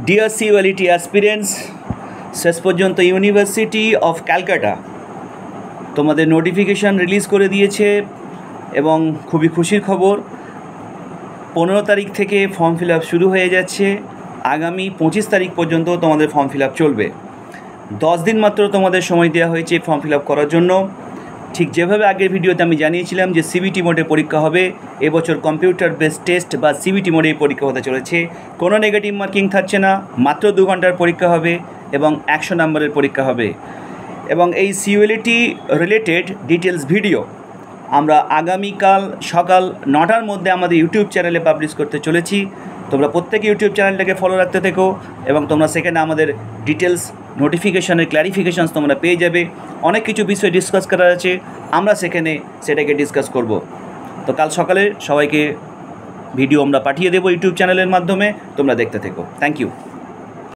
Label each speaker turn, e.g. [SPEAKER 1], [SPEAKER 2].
[SPEAKER 1] Deer সিওএলইটি aspirants, শেষ পর্যন্ত university of Calcutta তোমাদের নোটিফিকেশান রিলিজ করে দিয়েছে এবং খুবই খুশির খবর। 15 তারিখ থেকে ফর্ম ফিল আপ শুরু হয়ে যাচ্ছে। আগামী 25 তারিখ পর্যন্ত তোমাদের ফর্ম ফিল আপ চলবে। 10 দিন মাত্র তোমাদের সময় দেওয়া হয়েছে ফর্ম ফিল আপ করার জন্য। ঠিক যেভাবে আগের ভিডিওতে আমি জানিয়েছিলাম যে সিবিটি মোডে পরীক্ষা হবে, এবছর কম্পিউটার বেসড টেস্ট বা সিবিটি মোডেই পরীক্ষা হতে চলেছে। কোনো নেগেটিভ মার্কিং থাকছে না, মাত্র 2 ঘন্টার পরীক্ষা হবে এবং 100 নম্বরের পরীক্ষা হবে। এবং এই সিওএলইটি রিলেটেড ডিটেলস ভিডিও আমরা আগামীকাল সকাল 9টার মধ্যে আমাদের ইউটিউব চ্যানেলে পাবলিশ করতে চলেছি। তোমরা প্রত্যেকে ইউটিউব চ্যানেলটাকে ফলো রাখতে থেকো এবং তোমরা সেখানে আমাদের ডিটেলস নোটিফিকেশানের ক্ল্যারিফিকেশানস তোমরা পেয়ে যাবে। অনেক কিছু বিষয় ডিসকাস করা আছে, আমরা সেটাকে ডিসকাস করব। তো কাল সকালে সবাইকে ভিডিও আমরা পাঠিয়ে দেবো ইউটিউব চ্যানেলের মাধ্যমে, তোমরা দেখতে থেকো। Thank you.